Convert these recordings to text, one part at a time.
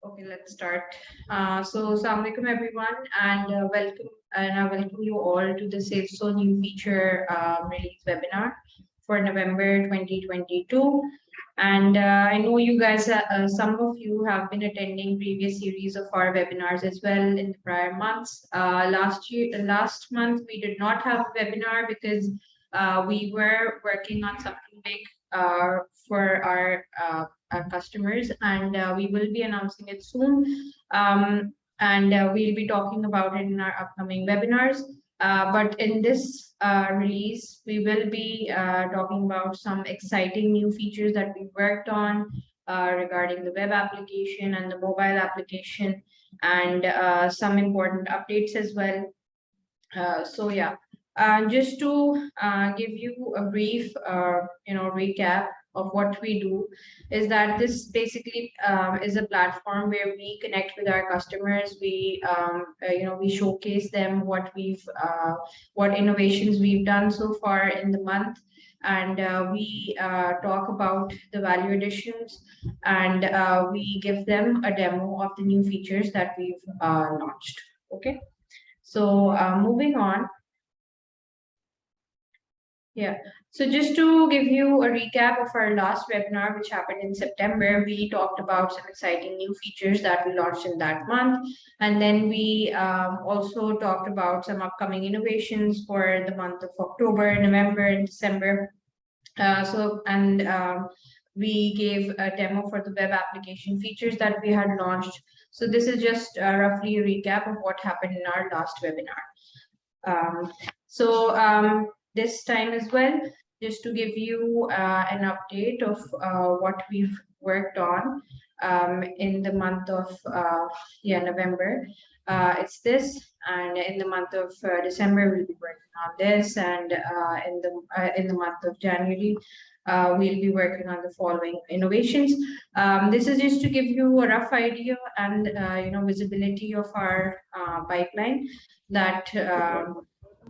Okay, let's start. Assalamu alaikum everyone, and I welcome you all to the Salesflo new feature release webinar for November 2022. And I know you guys, some of you have been attending previous series of our webinars as well in the prior months. Last month we did not have a webinar because we were working on something big for our customers, and we will be announcing it soon. And we'll be talking about it in our upcoming webinars. But in this release, we will be talking about some exciting new features that we worked on regarding the web application and the mobile application, and some important updates as well. Just to give you a brief, recap of what we do, is that this basically is a platform where we connect with our customers. We showcase them what innovations we've done so far in the month, and we talk about the value additions, and we give them a demo of the new features that we've launched. Okay. So moving on. Yeah. So just to give you a recap of our last webinar, which happened in September, we talked about some exciting new features that we launched in that month. And then we also talked about some upcoming innovations for the month of October, November, and December. We gave a demo for the web application features that we had launched. So this is just roughly a recap of what happened in our last webinar. This time as well, just to give you an update of what we've worked on in the month of November. It's this, and in the month of December we'll be working on this, and in the month of January we'll be working on the following innovations. This is just to give you a rough idea and visibility of our pipeline, that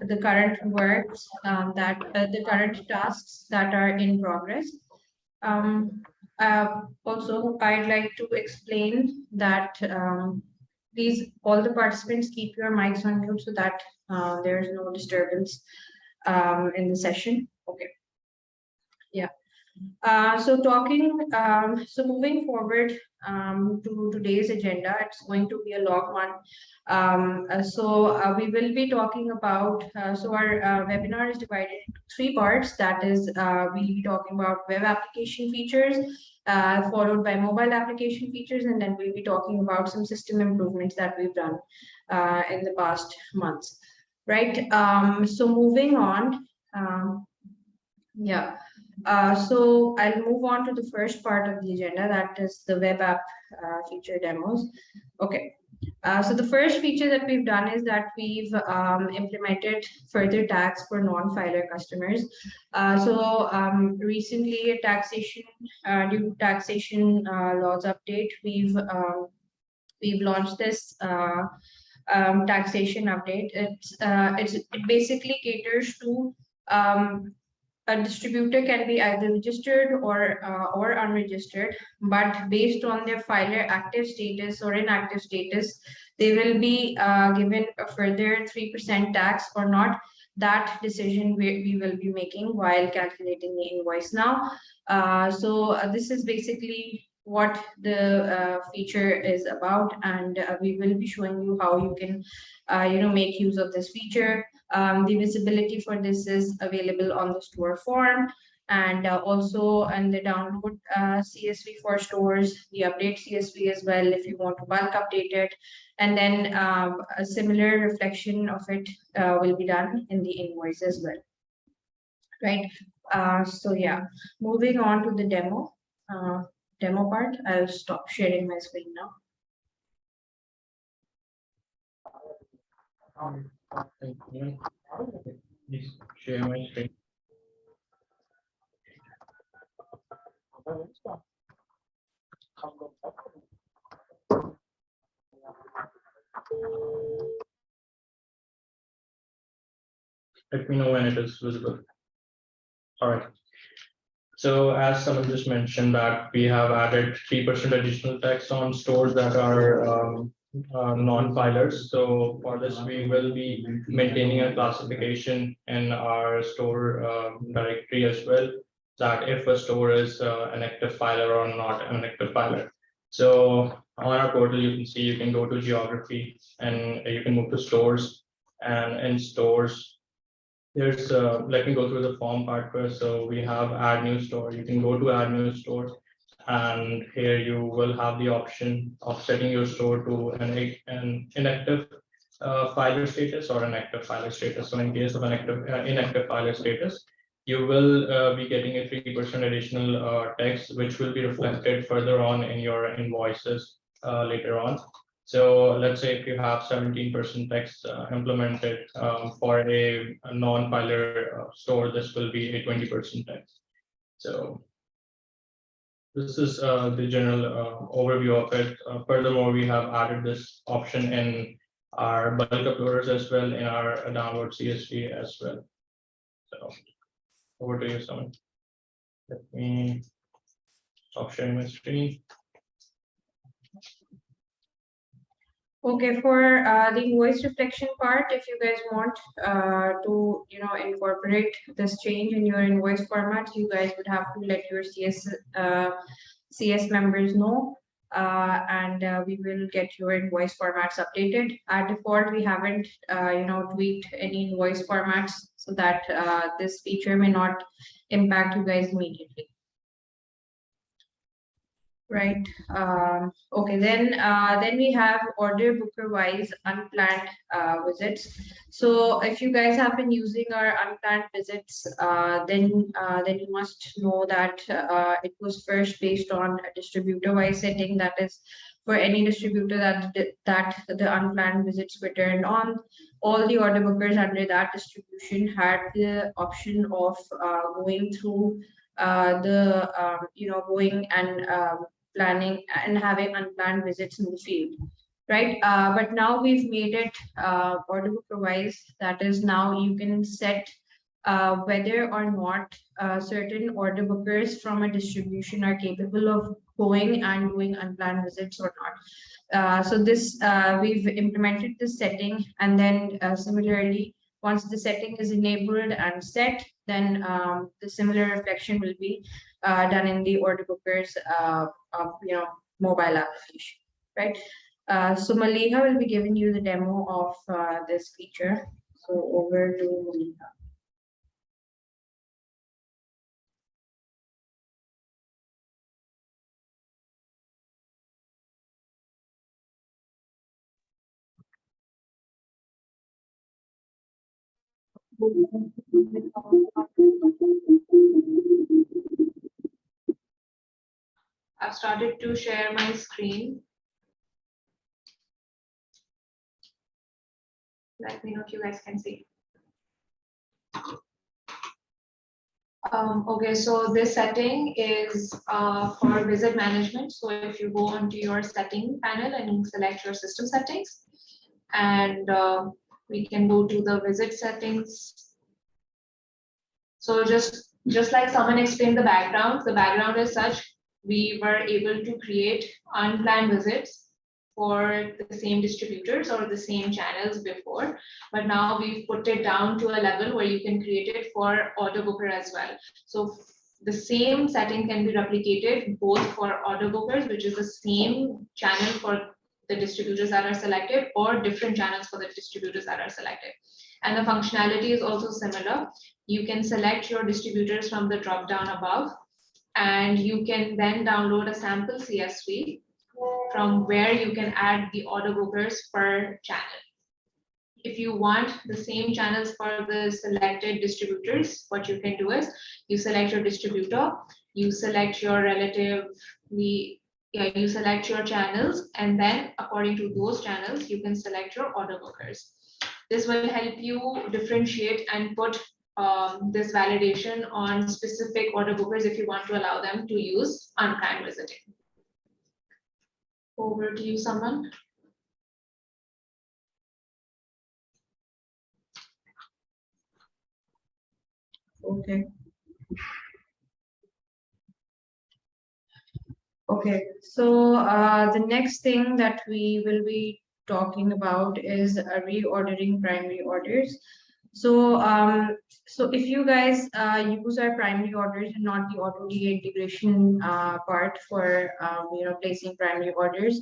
the current works, the current tasks that are in progress. Also, I'd like to explain that please, all the participants, keep your mics on mute so that there is no disturbance in the session. Okay. Yeah. Moving forward to today's agenda, it's going to be a long one. We will be talking about, our webinar is divided into 3 parts. That is, we'll be talking about web application features, followed by mobile application features, and then we'll be talking about some system improvements that we've done in the past months. Right. Moving on. So I'll move on to the first part of the agenda, that is the web app feature demos. Okay. So the first feature that we've done is that we've implemented further tags for non-filer customers. Recently, due to taxation laws update, we've launched this taxation update. It basically caters to a distributor can be either registered or unregistered, but based on their filer active status or inactive status, they will be given a further 3% tax or not. That decision we will be making while calculating the invoice now. This is basically what the feature is about, and we will be showing you how you can make use of this feature. The visibility for this is available on the store form, and also on the download CSV for stores, the update CSV as well if you want to bulk update it, and then a similar reflection of it will be done in the invoice as well. Right. Moving on to the demo part. I'll stop sharing my screen now. Share my screen. Let me know when it is visible. All right. So as someone just mentioned that we have added 3% additional tax on stores that are non-filers. So for this, we will be maintaining a classification in our store directory as well, that if a store is an active filer or not an active filer. So on our portal, you can see you can go to geography and you can move to stores, and in stores, there's let me go through the form part first. So we have add new store. You can go to add new store, and here you will have the option of setting your store to an inactive filer status or an active filer status. So in case of an inactive filer status, you will be getting a 3% additional tax, which will be reflected further on in your invoices later on. So let's say if you have 17% tax implemented for a non-filer store, this will be a 20% tax. So this is the general overview of it. Furthermore, we have added this option in our bulk uploaders as well, in our download CSV as well. So over to you, Saman. Let me stop sharing my screen. Okay, for the invoice reflection part, if you guys want to incorporate this change in your invoice format, you guys would have to let your CS members know, and we will get your invoice formats updated. At default, we haven't tweaked any invoice formats, so that this feature may not impact you guys immediately. Right. Okay. Then we have order booker wise unplanned visits. So if you guys have been using our unplanned visits, then you must know that it was first based on a distributor wise setting. That is, for any distributor that the unplanned visits were turned on, all the order bookers under that distribution had the option of going through going and planning and having unplanned visits in the field, right? But now we've made it order booker wise. That is, now you can set whether or not certain order bookers from a distribution are capable of going and doing unplanned visits or not. So this we've implemented this setting, and then similarly, once the setting is enabled and set, then the similar reflection will be done in the order bookers mobile application, right? So Maliha will be giving you the demo of this feature. So over to Maliha. I've started to share my screen. Let me know if you guys can see. Okay, so this setting is for visit management. So if you go onto your setting panel and select your system settings, and we can go to the visit settings. So just like someone explained the background is such, we were able to create unplanned visits for the same distributors or the same channels before, but now we've put it down to a level where you can create it for order booker as well. So the same setting can be replicated both for order bookers, which is the same channel for the distributors that are selected, or different channels for the distributors that are selected. And the functionality is also similar. You can select your distributors from the drop down above, and you can then download a sample CSV from where you can add the order bookers per channel. If you want the same channels for the selected distributors, what you can do is you select your distributor, you select your you select your channels, and then according to those channels, you can select your order bookers. This will help you differentiate and put this validation on specific order bookers if you want to allow them to use unplanned visiting. Over to you, someone. Okay. Okay, so the next thing that we will be talking about is reordering primary orders. So, so if you guys use our primary orders and not the auto integration part for placing primary orders,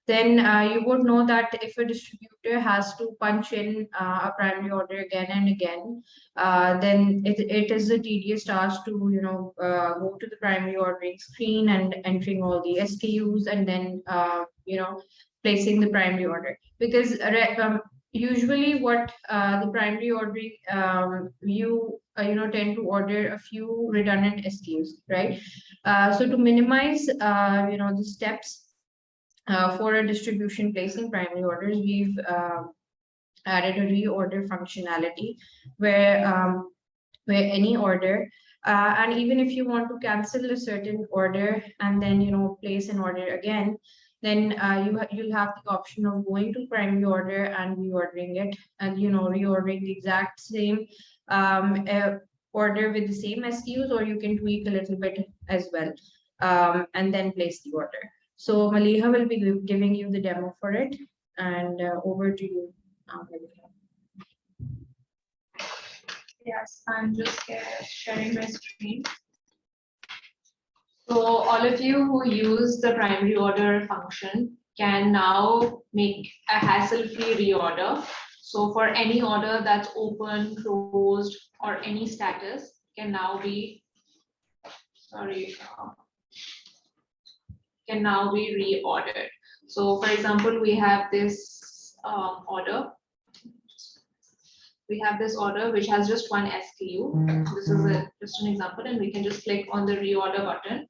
then you would know that if a distributor has to punch in a primary order again and again, then it is a tedious task to go to the primary ordering screen and entering all the SKUs and then placing the primary order, because usually what the primary ordering tend to order a few redundant SKUs, right? So to minimize the steps for a distribution placing primary orders, we've added a reorder functionality where any order and even if you want to cancel a certain order and then place an order again, then you'll have the option of going to primary order and reordering it, and reordering the exact same order with the same SKUs, or you can tweak a little bit as well, and then place the order. So Maliha will be giving you the demo for it, and over to you, Maliha. Yes, I'm just sharing my screen. So all of you who use the primary order function can now make a hassle-free reorder. So for any order that's open, closed, or any status can now be, can now be reordered. So for example, we have this order. We have this order which has just one SKU. This is just an example, and we can just click on the reorder button,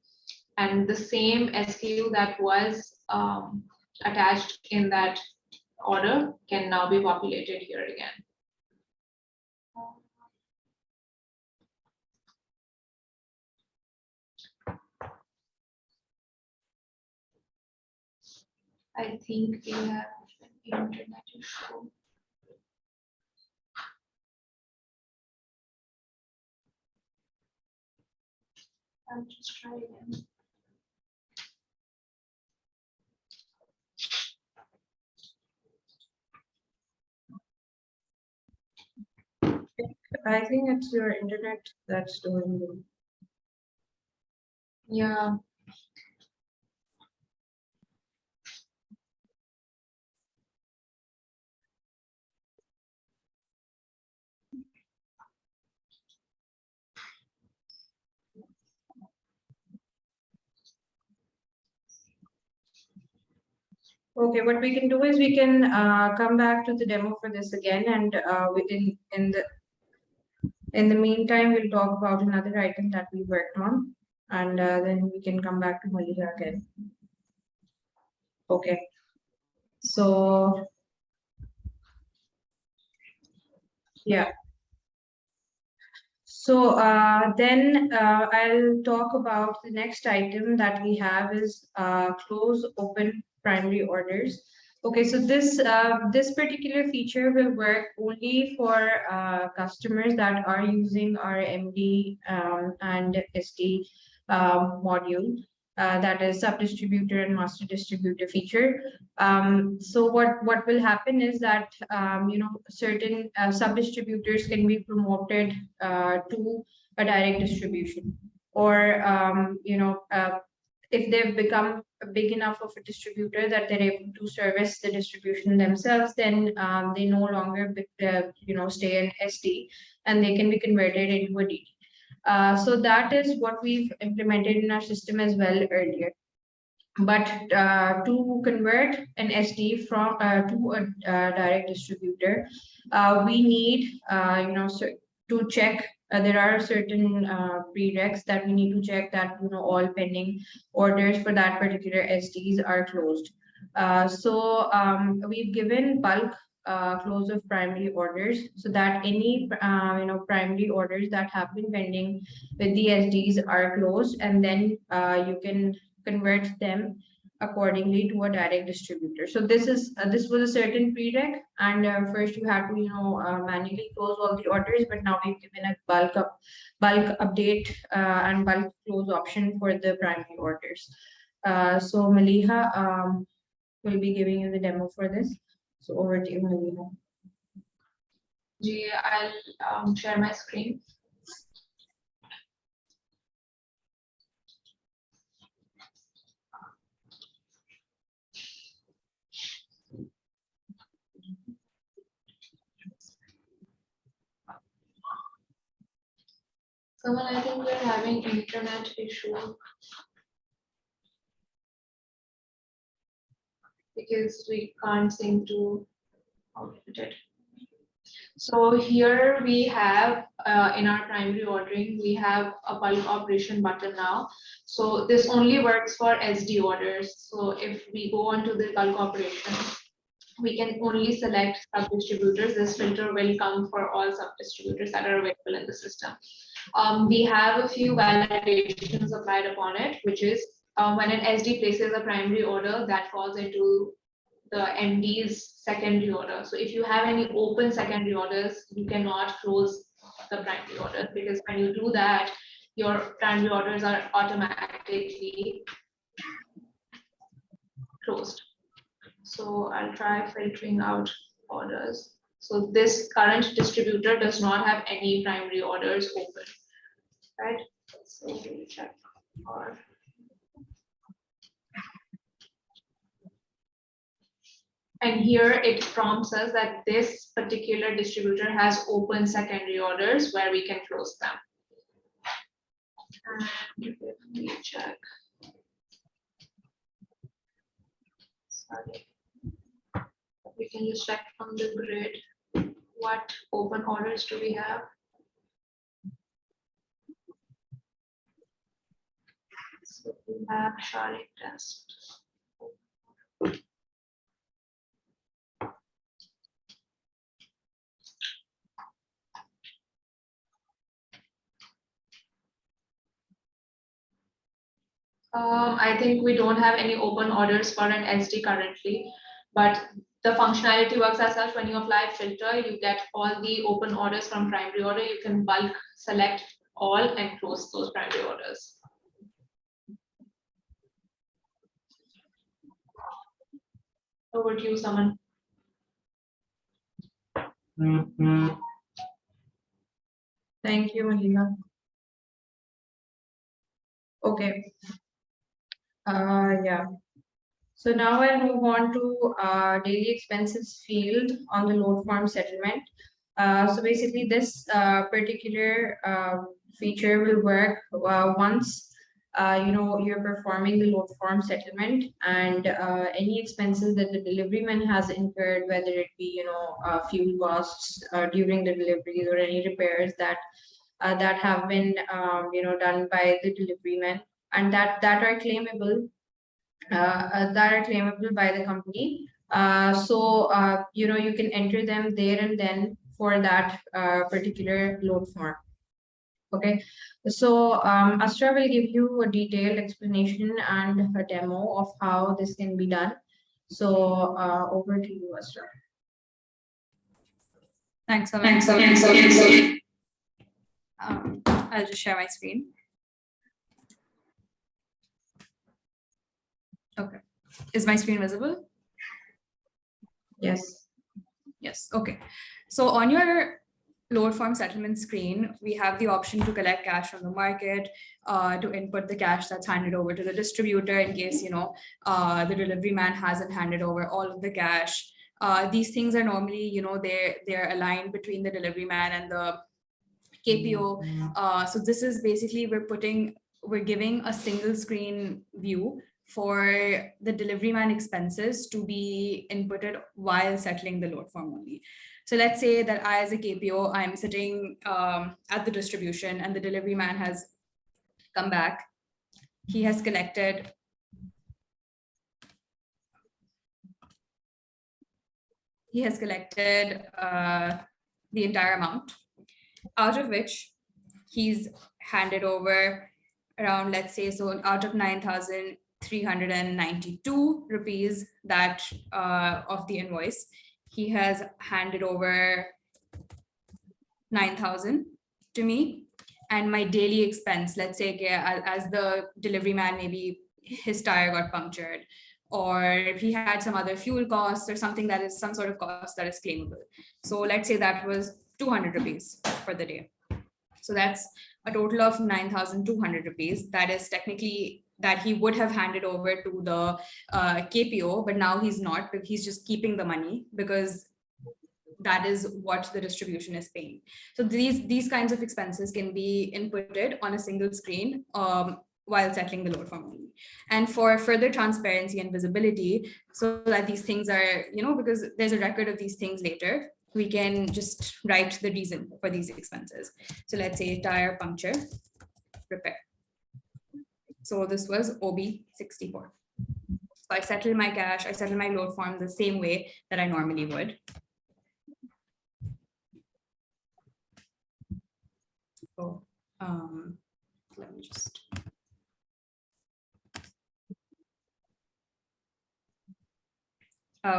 and the same SKU that was attached in that order can now be populated here again. I think we have an internet issue. I'll just try again. I think it's your internet that's doing it. Yeah. Okay, what we can do is we can come back to the demo for this again, and in the meantime, we'll talk about another item that we worked on, and then we can come back to Maliha again. Okay, so yeah. So then I'll talk about the next item that we have is close open primary orders. Okay, so this particular feature will work only for customers that are using our MD and SD module. That is sub-distributor and master distributor feature. So what will happen is that certain sub-distributors can be promoted to a direct distribution, or if they've become big enough of a distributor that they're able to service the distribution themselves, then they no longer stay in SD, and they can be converted into a DD. So that is what we've implemented in our system as well earlier. But to convert an SD from to a direct distributor, we need to check. There are certain prereqs that we need to check that all pending orders for that particular SDs are closed. So we've given bulk close of primary orders, so that any primary orders that have been pending with the SDs are closed, and then you can convert them accordingly to a direct distributor. So this was a certain prereq, and first you had to manually close all the orders, but now we've given a bulk update and bulk close option for the primary orders. So Maliha will be giving you the demo for this. So over to you, Maliha. I'll share my screen. Someone, I think we're having internet issue because we can't seem to output it. So here we have in our primary ordering, we have a bulk operation button now. So this only works for SD orders. So if we go on to the bulk operation, we can only select sub-distributors. This filter will come for all sub-distributors that are available in the system. We have a few validations applied upon it, which is when an SD places a primary order, that falls into the MD's secondary order. So if you have any open secondary orders, you cannot close the primary order, because when you do that, your primary orders are automatically closed. So I'll try filtering out orders. So this current distributor does not have any primary orders open, right? So we'll check or and here it prompts us that this particular distributor has open secondary orders where we can close them. And if we check, sorry, we can just check from the grid what open orders do we have. So we have sharing test. I think we don't have any open orders for an SD currently, but the functionality works as such. When you apply filter, you get all the open orders from primary order. You can bulk select all and close those primary orders. Over to you, Saman. Thank you, Maliha. Okay. Yeah. So now I'll move on to daily expenses field on the load form settlement. So basically this particular feature will work once you're performing the load form settlement, and any expenses that the deliveryman has incurred, whether it be fuel costs during the deliveries or any repairs that have been done by the deliveryman, and that are claimable by the company. So you can enter them there and then for that particular load form. Okay, so Astra will give you a detailed explanation and a demo of how this can be done. So over to you, Astra. Thanks. I'll just share my screen. Okay. Is my screen visible? Yes. Yes. Okay. So on your load form settlement screen, we have the option to collect cash from the market, to input the cash that's handed over to the distributor in case, the delivery man hasn't handed over all of the cash. These things are normally, they're aligned between the delivery man and the KPO. So this is basically, we're giving a single screen view for the delivery man expenses to be inputted while settling the load form only. So let's say that I, as a KPO, I'm sitting at the distribution and the delivery man has come back. He has collected the entire amount, out of which he's handed over around, let's say, so out of 9,392 rupees that of the invoice, he has handed over 9,000 to me. And my daily expense, let's say, as the delivery man maybe his tire got punctured, or if he had some other fuel costs or something that is some sort of cost that is claimable. So let's say that was 200 rupees for the day. So that's a total of 9,200 rupees. That is technically that he would have handed over to the KPO, but now he's not, but he's just keeping the money because that is what the distribution is paying. So these kinds of expenses can be inputted on a single screen while settling the load form only. And for further transparency and visibility, so that these things are, because there's a record of these things later, we can just write the reason for these expenses. So let's say tire puncture repair. So this was OB64. So I settle my cash, I settle my load form the same way that I normally would. So let me just.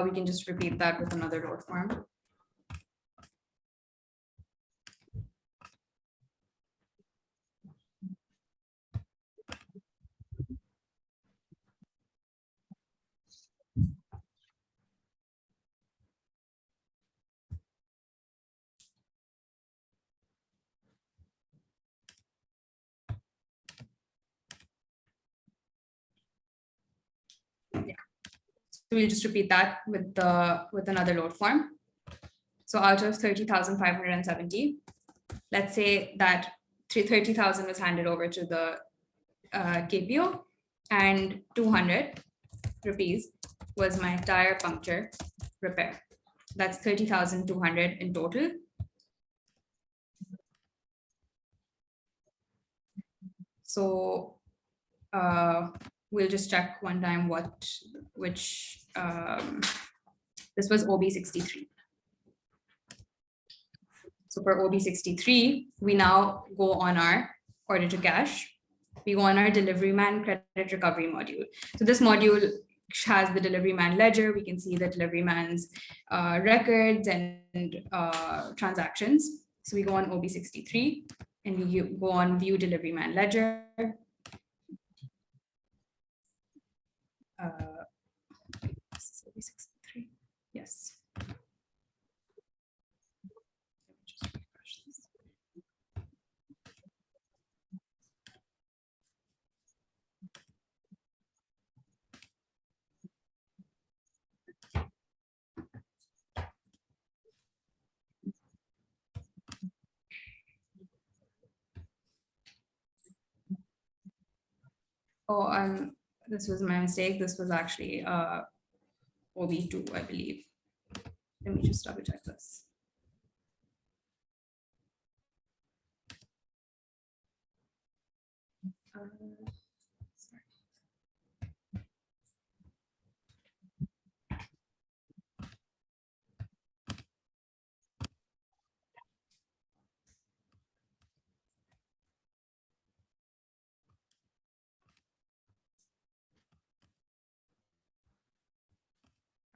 We can just repeat that with another load form. Yeah. So we'll just repeat that with another load form. So out of 30,570, let's say that 30,000 was handed over to the KPO, and 200 rupees was my tire puncture repair. That's 30,200 in total. So we'll just check one time which this was OB63. So for OB63, we now go on our order to cash. We go on our delivery man credit recovery module. So this module has the delivery man ledger. We can see the delivery man's records and transactions. So we go on OB63 and we go on view delivery man ledger. OB63, yes. Oh, this was my mistake. This was actually OB2, I believe. Let me just double check this. Sorry.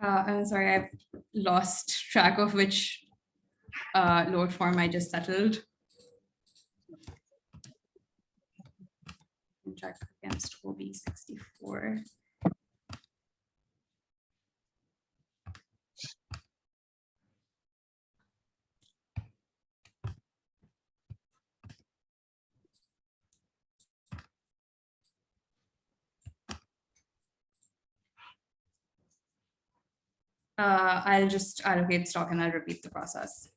I'm sorry, I've lost track of which load form I just settled. Check against OB64. I'll just allocate stock and I'll repeat the process.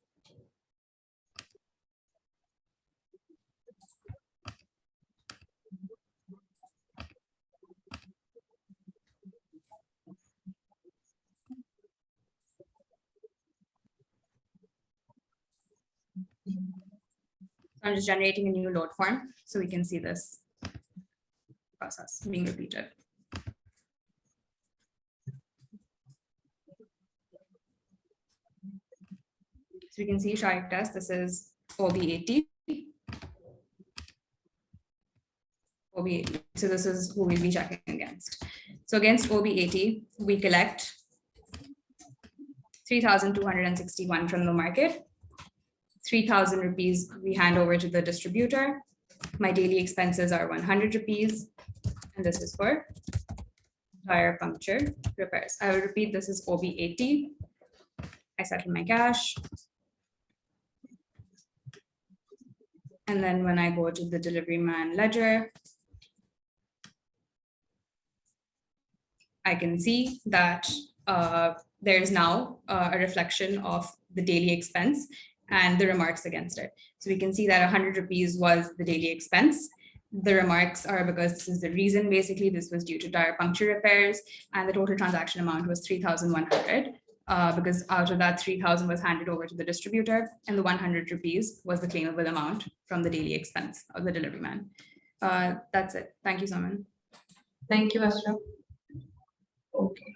I'm just generating a new load form so we can see this process being repeated. So we can see Sharik test, this is OB80. OB80. So this is who we'll be checking against. So against OB80, we collect 3,261 from the market. 3,000 rupees we hand over to the distributor. my daily expenses are 100 rupees, and this is for tire puncture repairs. I will repeat, this is OB80. I settle my cash. And then when I go to the delivery man ledger, I can see that there's now a reflection of the daily expense and the remarks against it. So we can see that 100 rupees was the daily expense. The remarks are because this is the reason, basically, this was due to tire puncture repairs, and the total transaction amount was 3,100. Because out of that, 3,000 was handed over to the distributor, and the 100 rupees was the claimable amount from the daily expense of the delivery man. That's it. Thank you, Saman. Thank you, Asra. Okay.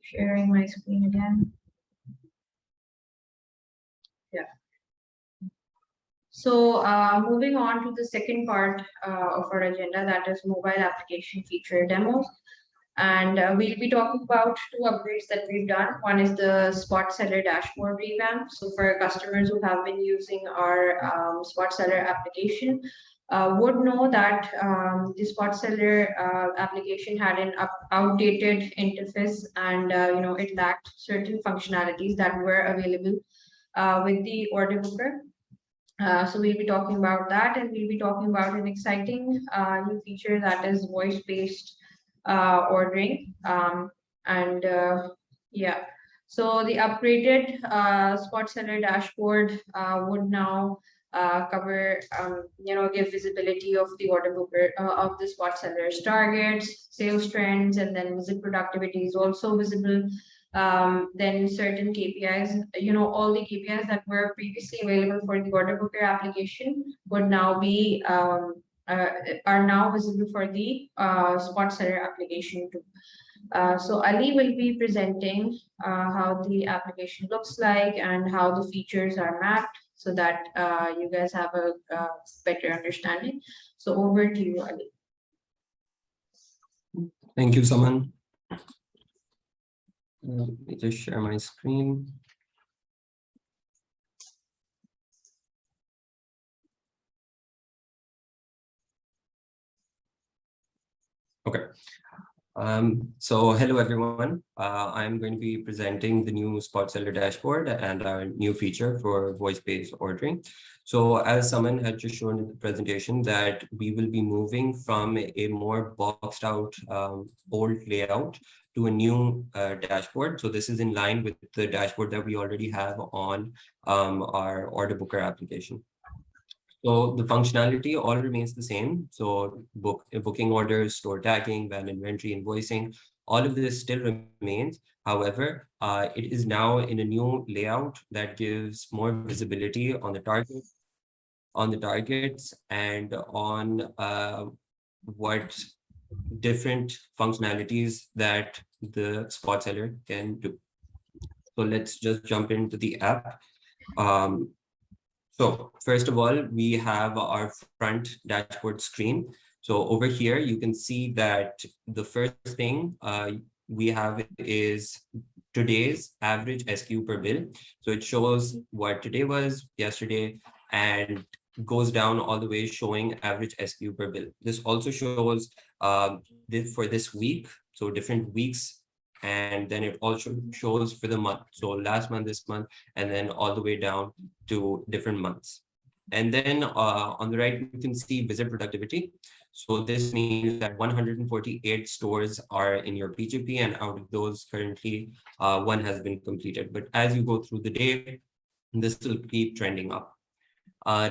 Sharing my screen again. Yeah. So moving on to the second part of our agenda, that is mobile application feature demos. And we'll be talking about two upgrades that we've done. One is the Spot Seller dashboard revamp. So for customers who have been using our Spot Seller application, would know that the Spot Seller application had an outdated interface, and it lacked certain functionalities that were available with the order booker. So we'll be talking about that, and we'll be talking about an exciting new feature that is voice-based ordering. Yeah, so the upgraded Spot Seller dashboard would now cover, give visibility of the order booker of the Spot Seller's targets, sales trends, and then visit productivity is also visible. Then certain KPIs, all the KPIs that were previously available for the order booker application would now be are now visible for the Spot Seller application too. So Ali will be presenting how the application looks like and how the features are mapped, so that you guys have a better understanding. So over to you, Ali. Thank you, Saman. Let me just share my screen. Okay. So hello, everyone. I'm going to be presenting the new Spot Seller dashboard and our new feature for voice-based ordering. So as Saman had just shown in the presentation, that we will be moving from a more boxed out old layout to a new dashboard. So this is in line with the dashboard that we already have on our order booker application. So the functionality all remains the same. So booking orders, store tagging, van inventory, invoicing, all of this still remains. However, it is now in a new layout that gives more visibility on the targets and on what different functionalities that the Spot Seller can do. So let's just jump into the app. So first of all, we have our front dashboard screen. So over here, you can see that the first thing we have is today's average SKU per bill. So it shows what today was, yesterday, and goes down all the way showing average SKU per bill. This also shows for this week, so different weeks, and then it also shows for the month. So last month, this month, and then all the way down to different months. And then on the right, you can see visit productivity. So this means that 148 stores are in your PGP, and out of those currently one has been completed. But as you go through the day, this will keep trending up.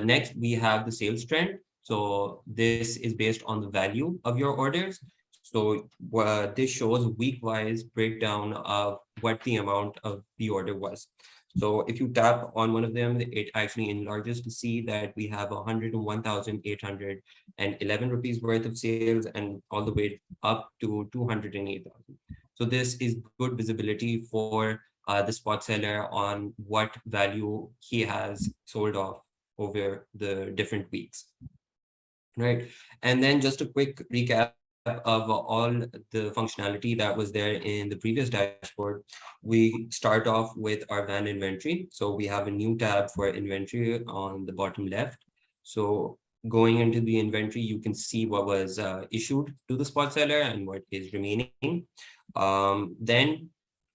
Next, we have the sales trend. So this is based on the value of your orders. So this shows week-wise breakdown of what the amount of the order was. So if you tap on one of them, it actually enlarges to see that we have 101,811 rupees worth of sales, and all the way up to 208,000. So this is good visibility for the Spot Seller on what value he has sold off over the different weeks, right? And then just a quick recap of all the functionality that was there in the previous dashboard. We start off with our van inventory. So we have a new tab for inventory on the bottom left. So going into the inventory, you can see what was issued to the spot seller and what is remaining. Then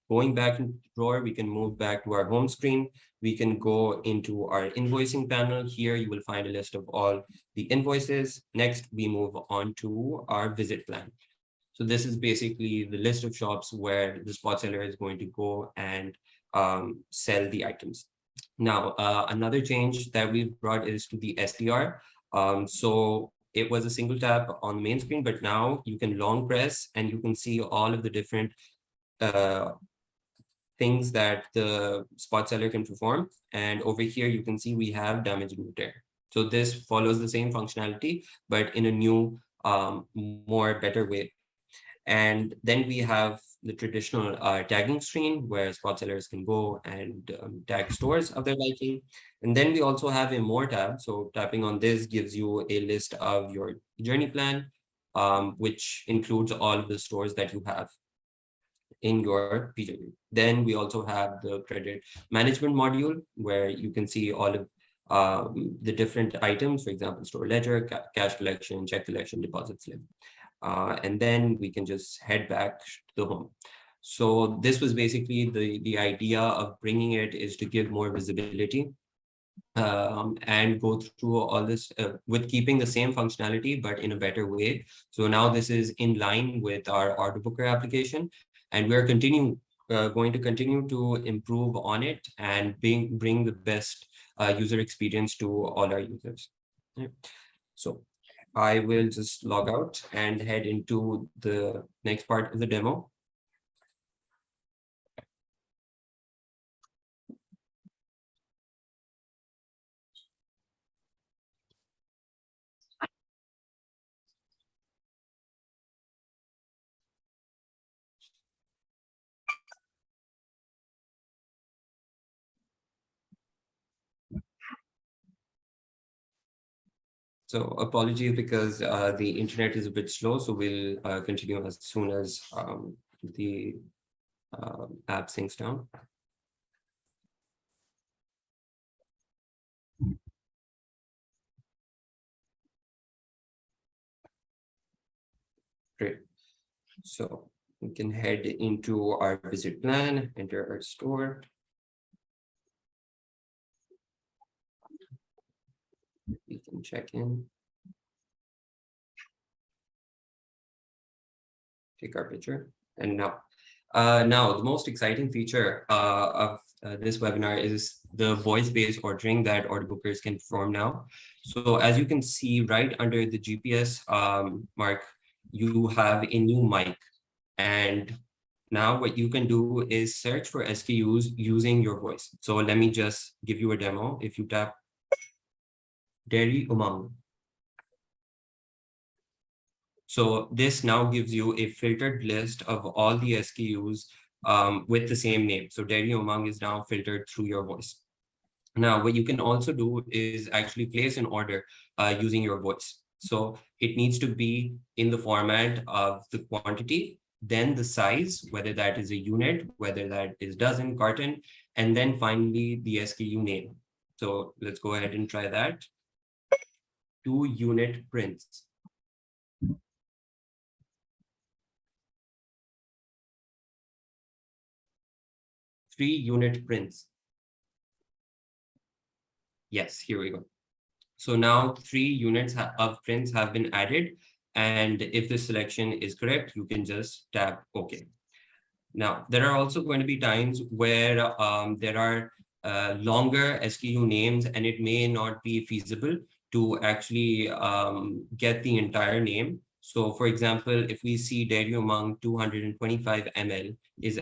going back into the drawer, we can move back to our home screen. We can go into our invoicing panel. Here you will find a list of all the invoices. Next, we move on to our visit plan. So this is basically the list of shops where the spot seller is going to go and sell the items. Now, another change that we've brought is to the SDR. So it was a single tap on the main screen, but now you can long press and you can see all of the different things that the spot seller can perform. And over here, you can see we have damage and repair. So this follows the same functionality, but in a new, more better way. And then we have the traditional tagging screen where spot sellers can go and tag stores of their liking. And then we also have a more tab. So tapping on this gives you a list of your journey plan, which includes all of the stores that you have in your PW. Then we also have the credit management module where you can see all of the different items, for example, store ledger, cash collection, check collection, deposit slip. And then we can just head back to the home. So this was basically the idea of bringing it is to give more visibility and go through all this with keeping the same functionality, but in a better way. So now this is in line with our order booker application, and we're going to continue to improve on it and bring the best user experience to all our users. Yeah. So I will just log out and head into the next part of the demo. So apologies because the internet is a bit slow, so we'll continue as soon as the app syncs down. Great. So we can head into our visit plan, enter our store. We can check in. Take our picture. And now the most exciting feature of this webinar is the voice-based ordering that order bookers can perform now. So as you can see right under the GPS mark, you have a new mic. And now what you can do is search for SKUs using your voice. So let me just give you a demo. If you tap Dairy Umang. So this now gives you a filtered list of all the SKUs with the same name. So Dairy Umang is now filtered through your voice. Now, what you can also do is actually place an order using your voice. So it needs to be in the format of the quantity, then the size, whether that is a unit, whether that is dozen, carton, and then finally the SKU name. So let's go ahead and try that. 2 unit prints. Three unit prints. Yes, here we go. So now 3 units of prints have been added. And if the selection is correct, you can just tap OK. Now, there are also going to be times where there are longer SKU names, and it may not be feasible to actually get the entire name. So for example, if we see Dairy Umang 225 ml is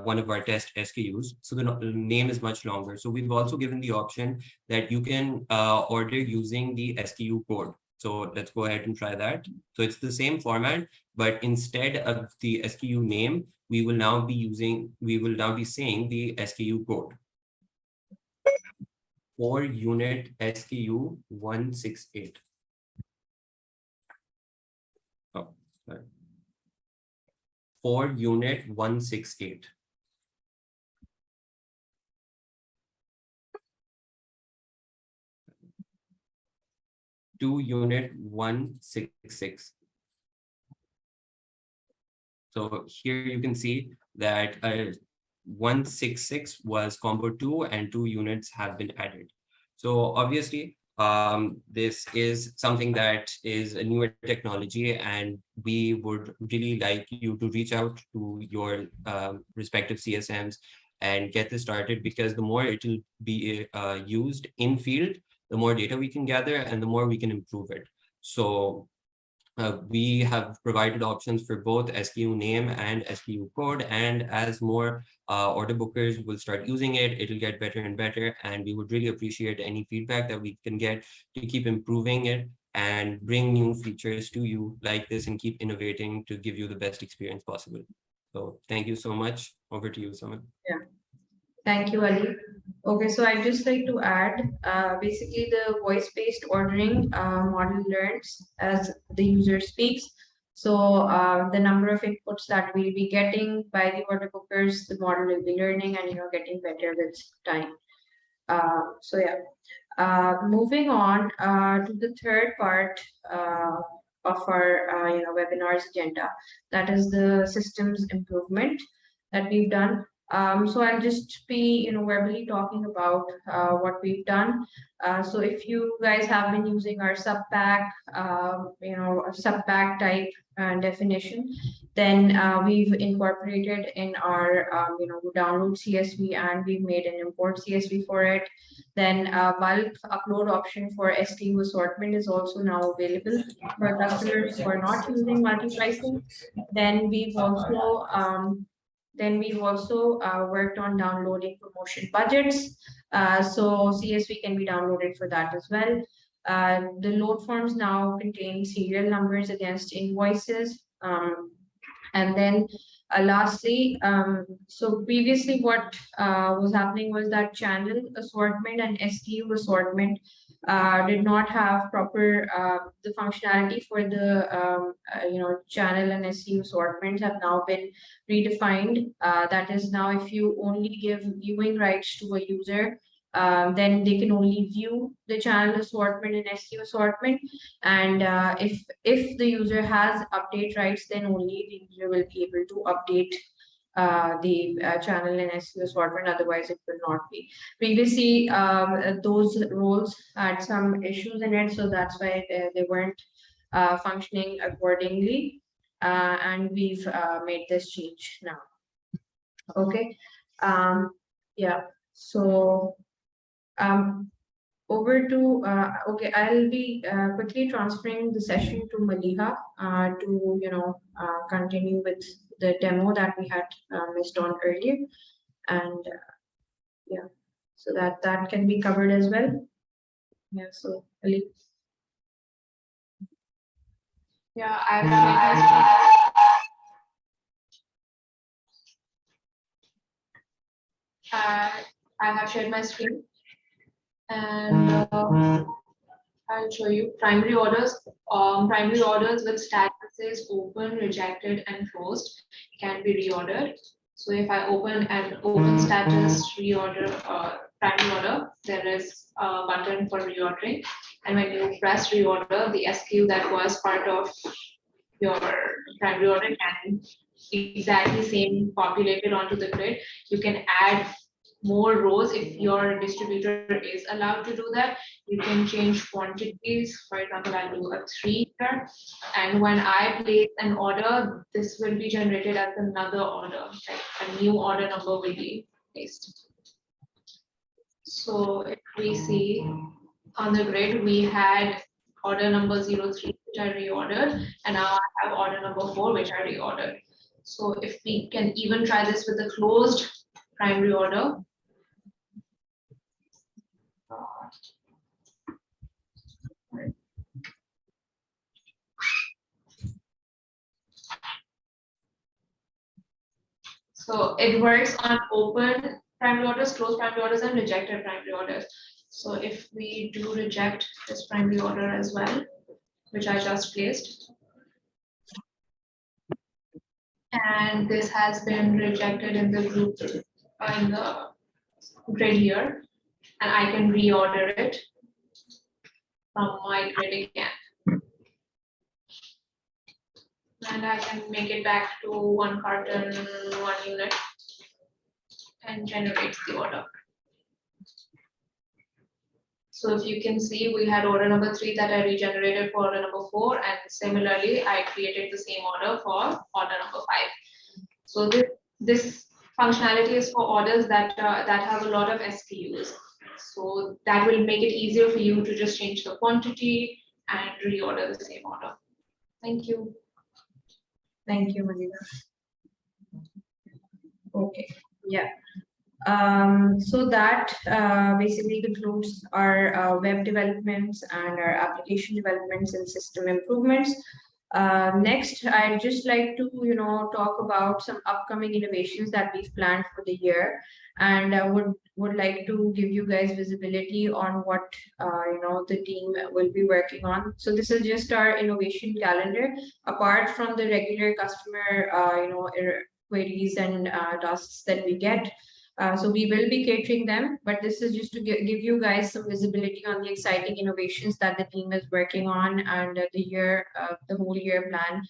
one of our test SKUs, so the name is much longer. So we've also given the option that you can order using the SKU code. So let's go ahead and try that. So it's the same format, but instead of the SKU name, we will now be saying the SKU code. 4 unit SKU 168. Oh, sorry. 4 unit 168. to unit 166. So here you can see that 166 was combo 2 and 2 units have been added. So obviously, this is something that is a newer technology, and we would really like you to reach out to your respective CSMs and get this started, because the more it will be used in field, the more data we can gather and the more we can improve it. So we have provided options for both SKU name and SKU code, and as more order bookers will start using it, it'll get better and better, and we would really appreciate any feedback that we can get to keep improving it and bring new features to you like this and keep innovating to give you the best experience possible. So thank you so much. Over to you, Samit. Yeah. Thank you, Ali. Okay, so I'd just like to add, basically the voice-based ordering model learns as the user speaks. So the number of inputs that we'll be getting by the order bookers, the model will be learning and getting better with time. So yeah, moving on to the third part of our webinar's agenda, that is the systems improvement that we've done. So I'll just be verbally talking about what we've done. So if you guys have been using our subpack, subpack type definition, then we've incorporated in our download CSV, and we've made an import CSV for it. Then bulk upload option for SKU assortment is also now available for customers who are not using multi-pricing. Then we've also worked on downloading promotion budgets. So CSV can be downloaded for that as well. The load forms now contain serial numbers against invoices. And then lastly, so previously what was happening was that channel assortment and SKU assortment did not have proper the functionality for the channel and SKU assortments have now been redefined. That is, now if you only give viewing rights to a user, then they can only view the channel assortment and SKU assortment. And if the user has update rights, then only the user will be able to update the channel and SKU assortment. Otherwise, it will not be. Previously, those roles had some issues in it, so that's why they weren't functioning accordingly. And we've made this change now. Okay. Yeah. So. Over to okay, I'll be quickly transferring the session to Maliha to continue with the demo that we had missed on earlier, and yeah, so that can be covered as well. Yeah, so Ali. Yeah, I have shared my screen, and I'll show you primary orders. Primary orders with statuses open, rejected, and closed can be reordered. So if I open an open status reorder primary order, there is a button for reordering. And when you press reorder, the SKU that was part of your primary order can exactly same populated onto the grid. You can add more rows if your distributor is allowed to do that. You can change quantities. For example, I'll do a 3 here, and when I place an order, this will be generated as another order. Like a new order number will be placed. So if we see on the grid, we had order number 03, which I reordered, and now I have order number 4, which I reordered. So if we can even try this with a closed primary order. So it works on open primary orders, closed primary orders, and rejected primary orders. So if we do reject this primary order as well, which I just placed, and this has been rejected in the group in the grid here, and I can reorder it from my grid again. And I can make it back to 1 carton, 1 unit, and generate the order. So if you can see, we had order number 3 that I regenerated for order number 4, and similarly, I created the same order for order number 5. So this functionality is for orders that have a lot of SKUs. So that will make it easier for you to just change the quantity and reorder the same order. Thank you. Thank you, Manila. Okay, yeah. So that basically concludes our web developments and our application developments and system improvements. Next, I'd just like to, talk about some upcoming innovations that we've planned for the year, and I would like to give you guys visibility on what the team will be working on. So this is just our innovation calendar. Apart from the regular customer, queries and tasks that we get. So we will be catering them, but this is just to give you guys some visibility on the exciting innovations that the team is working on and the whole year plan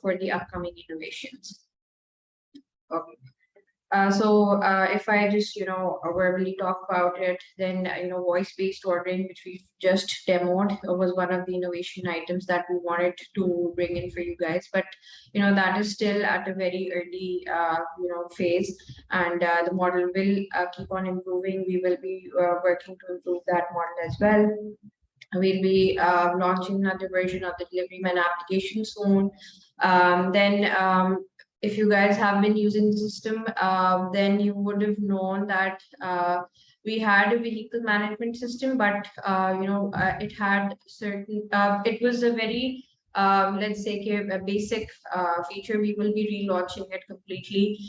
for the upcoming innovations. Okay. So if I just, verbally talk about it, then, voice-based ordering, which we've just demoed, was one of the innovation items that we wanted to bring in for you guys. But, that is still at a very early, phase, and the model will keep on improving. We will be working to improve that model as well. We'll be launching another version of the Deliveryman application soon. If you guys have been using the system, then you would have known that we had a vehicle management system, but it had certain. It was a very let's say a basic feature. We will be relaunching it completely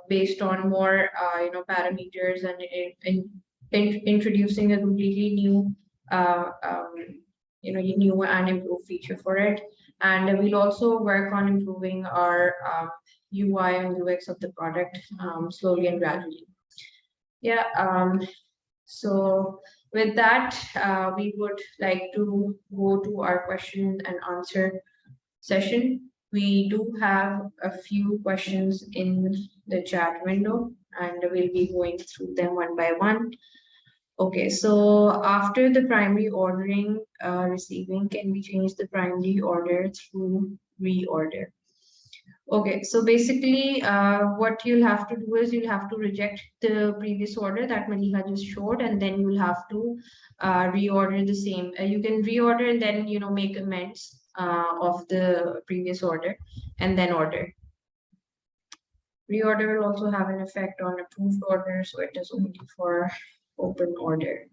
based on more parameters and introducing a completely new new and improved feature for it. And we'll also work on improving our UI and UX of the product slowly and gradually. Yeah. So with that, we would like to go to our question and answer session. We do have a few questions in the chat window, and we'll be going through them one by one. Okay, so after the primary ordering, receiving, can we change the primary order through reorder? Okay, so basically what you'll have to do is you'll have to reject the previous order that Maliha just showed, and then you'll have to reorder the same. You can reorder and then, make amends of the previous order and then order. Reorder will also have an effect on approved order, so it is only for open order.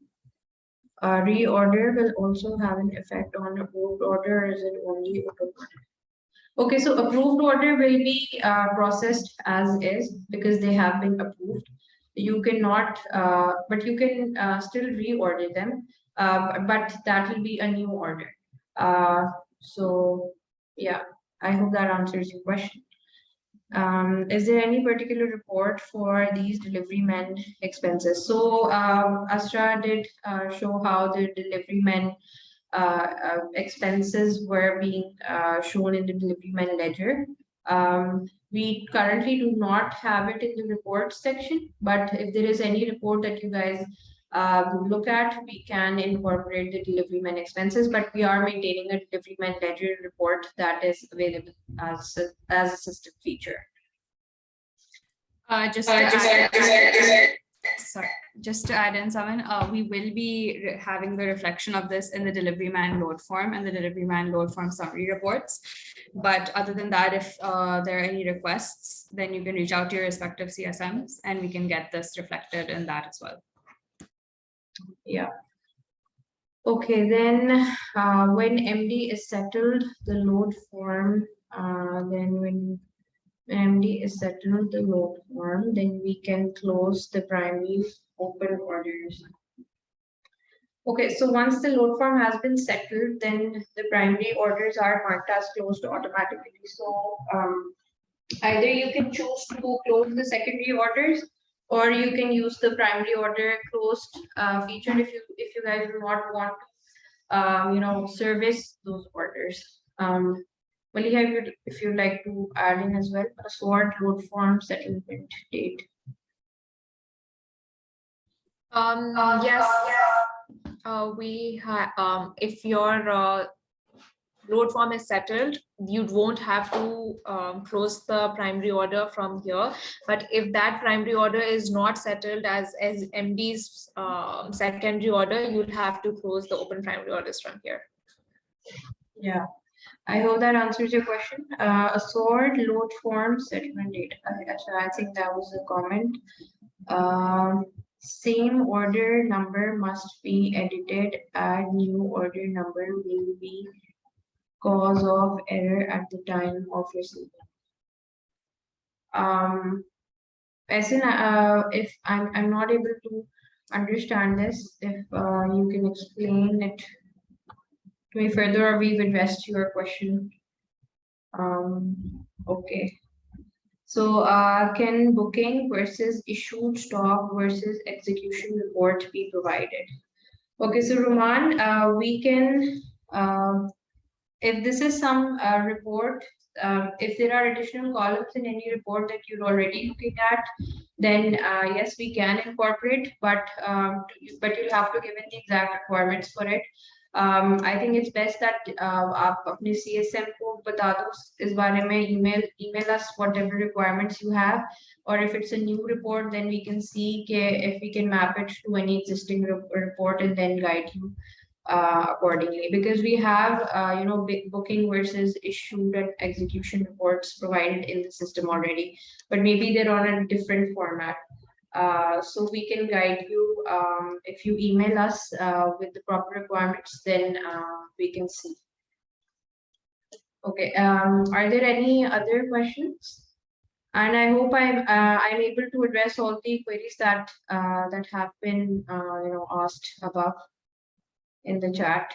Reorder will also have an effect on approved order, or is it only open order? Okay, so approved order will be processed as is because they have been approved. You cannot, but you can still reorder them, but that will be a new order. So yeah, I hope that answers your question. Is there any particular report for these deliverymen expenses? So Astra did show how the deliverymen expenses were being shown in the deliveryman ledger. We currently do not have it in the report section, but if there is any report that you guys look at, we can incorporate the deliveryman expenses, but we are maintaining a deliveryman ledger report that is available as a system feature. Just to add in, Saman, we will be having the reflection of this in the deliveryman load form and the deliveryman load form summary reports. But other than that, if there are any requests, then you can reach out to your respective CSMs and we can get this reflected in that as well. Yeah. Okay, then when MD is settled, the load form, then when MD is settled, the load form, then we can close the primary open orders. Okay, so once the load form has been settled, then the primary orders are marked as closed automatically. So either you can choose to close the secondary orders, or you can use the primary order closed feature if you guys do not want service those orders. Maliha, if you'd like to add in as well, a sort, load form, settlement date. Yes, we have, if your load form is settled, you won't have to close the primary order from here. But if that primary order is not settled as MD's secondary order, you'll have to close the open primary orders from here. Yeah, I hope that answers your question. A sort, load form, settlement date. I think that was a comment. Same order number must be edited. Add new order number will be cause of error at the time of receiving. As in, if I'm not able to understand this, if you can explain it to me further, or we've addressed your question. Okay. So can booking versus issued stock versus execution report be provided? Okay, so Roman, we can, if this is some report, if there are additional columns in any report that you're already looking at, then yes, we can incorporate, but you'll have to give in the exact requirements for it. I think it's best that आप अपने CSM को बता दो इस बारे में, email us whatever requirements you have, or if it's a new report, then we can see if we can map it to any existing report and then guide you accordingly, because we have booking versus issued and execution reports provided in the system already, but maybe they're on a different format. So we can guide you. If you email us with the proper requirements, then we can see. Okay. Are there any other questions? And I hope I'm able to address all the queries that have been asked above in the chat.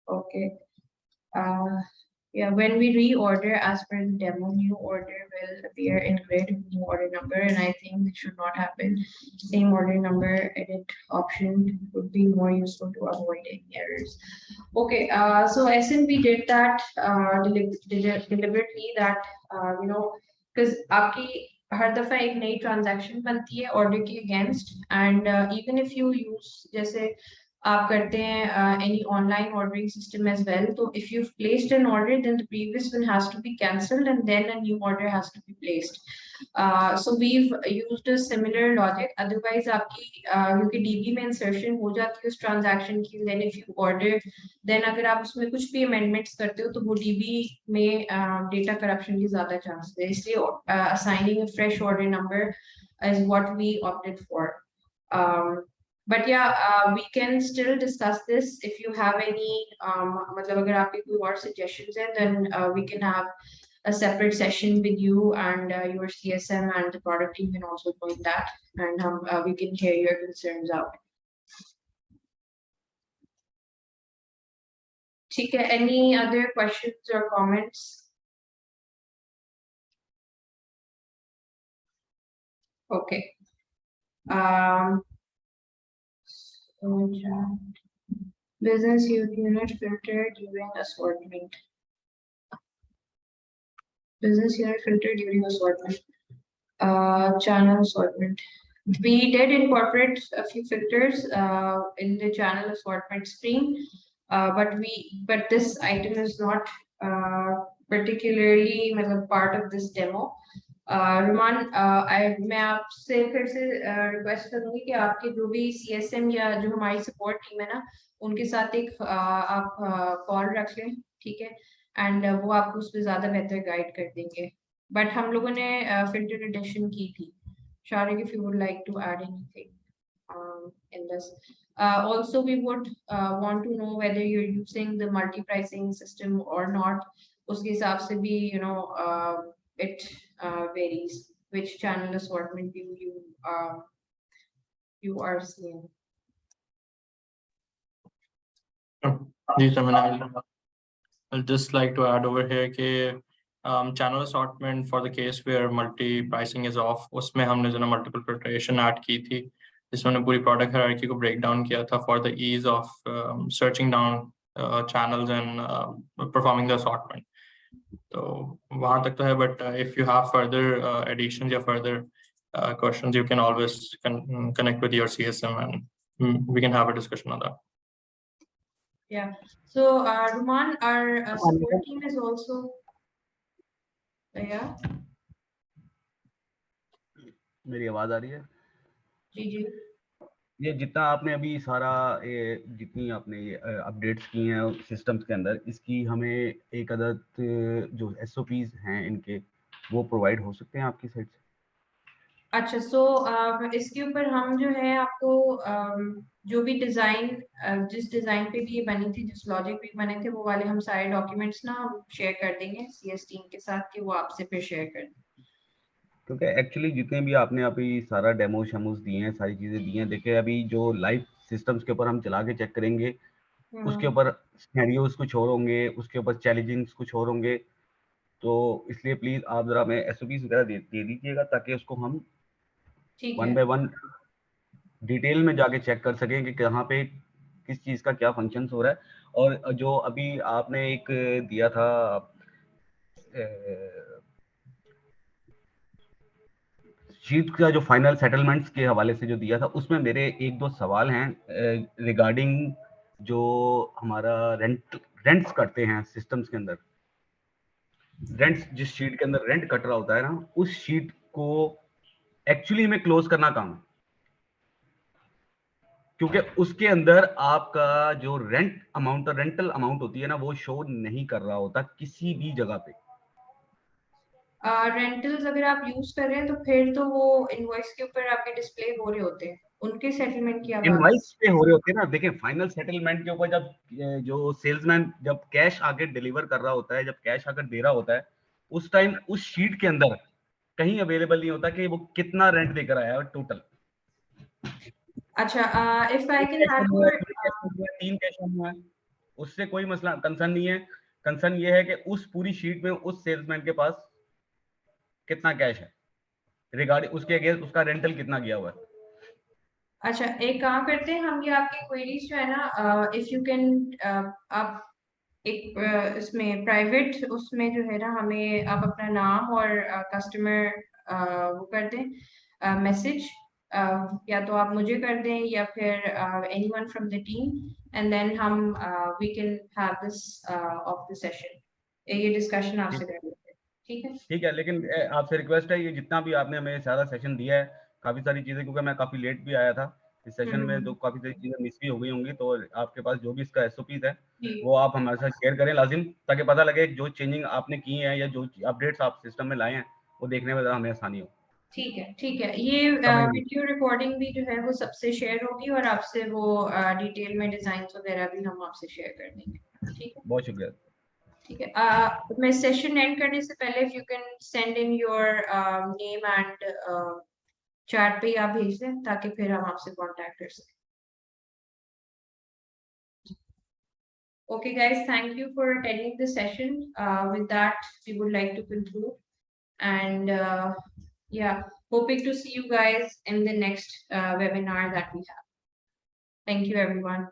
Okay. Yeah, when we reorder as per the demo, new order will appear in grid, new order number, and I think it should not happen. Same order number edit option would be more useful to avoid any errors. Okay, so SNP did that deliberately, that because आपकी हर दफा एक नई transaction बनती है order के against, and even if you use जैसे आप करते हैं any online ordering system as well. So if you've placed an order, then the previous one has to be cancelled and then a new order has to be placed. So we've used a similar logic. Otherwise, आपकी क्योंकि DB में insertion हो जाती है उस transaction की, then if you order, then अगर आप उसमें कुछ भी amendments करते हो तो वो DB में data corruption की ज़्यादा chances है. इसलिए assigning a fresh order number is what we opted for. But yeah, we can still discuss this. If you have any, मतलब अगर आपके कोई और suggestions हैं, then we can have a separate session with you and your CSM, and the product team can also join that, and we can hear your concerns out. ठीक है, any other questions or comments? Okay. Business unit filter during assortment. Business unit filter during assortment. Channel assortment. We did incorporate a few filters in the channel assortment screen, but this item is not particularly part of this demo. Roman, मैं आपसे फिर से request करूंगी कि आपके जो भी CSM या जो हमारी सपोर्ट टीम है ना, उनके साथ एक आप कॉल रख लें, ठीक है, एंड वो आपको उस पर ज्यादा बेहतर गाइड कर देंगे. बट हम लोगों ने फिल्टर एडिशन की थी. Sharik, if you would like to add anything in this. Also, we would want to know whether you're using the multi-pricing system or not. उसके हिसाब से भी it varies which channel assortment view you are seeing. I'll just like to add over here that channel assortment for the case where multi pricing is off, उसमें हमने जो ना multiple filtration add की थी, जिसमें हमने पूरी product hierarchy को break down किया था for the ease of searching down channels and performing the assortment. तो वहाँ तक तो है, but if you have further additions या further questions, you can always connect with your CSM and we can have a discussion on that. Yeah. So Ruman, our support team is also. Yeah. मेरी आवाज आ रही है? जी जी। ये जितना आपने अभी सारा जितनी आपने ये अपडेट्स की हैं सिस्टम्स के अंदर, इसकी हमें एक अदद जो SOPs हैं इनके, वो प्रोवाइड हो सकते हैं आपकी साइड से? अच्छा, सो इसके ऊपर हम जो है आपको जो भी डिजाइन जिस डिजाइन पे भी ये बनी थी, जिस लॉजिक पे बने थे, वो वाले हम सारे डॉक्यूमेंट्स ना हम शेयर कर देंगे CS टीम के साथ कि वो आपसे फिर शेयर कर दें। क्योंकि एक्चुअली जितने भी आपने अभी सारा डेमो शेमोस दिए हैं, सारी चीजें दी हैं, देखिए अभी जो लाइव सिस्टम्स के ऊपर हम चला के चेक करेंगे, उसके ऊपर सिनेरियोस कुछ और होंगे, उसके ऊपर चैलेंजिंग्स कुछ और होंगे, तो इसलिए प्लीज आप जरा हमें SOPs वगैरह दे दीजिएगा ताकि उसको हम वन बाय वन डिटेल में जाके चेक कर सकें कि कहाँ पे किस चीज का क्या फंक्शंस हो रहा है। और जो अभी आपने एक दिया था शीट का जो फाइनल सेटलमेंट्स के हवाले से जो दिया था, उसमें मेरे एक दो सवाल हैं रिगार्डिंग जो हमारा रेंट्स कटते हैं सिस्टम्स के अंदर, रेंट्स जिस शीट के अंदर रेंट कट रहा होता है ना, उस शीट को एक्चुअली में क्लोज करना काम है, क्योंकि उसके अंदर आपका जो रेंट अमाउंट और रेंटल अमाउंट होती है ना, वो शो नहीं कर रहा होता किसी भी जगह पे। रेंटल्स अगर आप यूज कर रहे हैं तो फिर तो वो इनवॉइस के ऊपर आपके डिस्प्ले हो रहे होते हैं, उनके सेटलमेंट की आप इनवॉइस पे हो रहे होते हैं ना। देखिए फाइनल सेटलमेंट के ऊपर जब जो सेल्समैन जब कैश आके डिलीवर कर रहा होता है, जब कैश आकर दे रहा होता है, उस टाइम उस शीट के अंदर कहीं अवेलेबल नहीं होता कि वो कितना रेंट देकर आया है टोटल। अच्छा, if I can have your 3 cash हुआ है, उससे कोई मसला कंसर्न नहीं है। कंसर्न ये है कि उस पूरी शीट में उस सेल्समैन के पास कितना कैश है, रिगार्डिंग उसके अगेंस्ट उसका रेंटल कितना गया हुआ है। अच्छा, एक काम करते हैं हम, ये आपकी क्वेरीज जो है ना, इफ यू कैन आप एक इसमें प्राइवेट उसमें जो है ना, हमें आप अपना नाम और कस्टमर वो कर दें मैसेज, या तो आप मुझे कर दें या फिर anyone from the team, and then हम we can have this of the session, ये डिस्कशन आपसे कर लेते हैं। ठीक है? ठीक है, लेकिन आपसे रिक्वेस्ट है, ये जितना भी आपने हमें सारा सेशन दिया है, काफी सारी चीजें, क्योंकि मैं काफी लेट भी आया था इस सेशन में, तो काफी सारी चीजें मिस भी हो गई होंगी, तो आपके पास जो भी इसका SOPs है वो आप हमारे साथ शेयर करें लाजिम, ताकि पता लगे जो चेंजिंग आपने की है या जो अपडेट्स आप सिस्टम में लाए हैं वो देखने में जरा हमें आसानी हो। ठीक है, ठीक है। ये वीडियो रिकॉर्डिंग भी जो है वो सबसे शेयर होगी, और आपसे वो डिटेल में डिजाइन वगैरह भी हम आपसे शेयर कर देंगे। ठीक है, बहुत शुक्रिया। ठीक है। मैं सेशन एंड करने से पहले if you can send in your name and chat पे आप भेज दें, ताकि फिर हम आपसे कांटेक्ट कर सकें। Okay guys, thank you for attending the session. With that we would like to conclude, and yeah, hoping to see you guys in the next webinar that we have. Thank you everyone.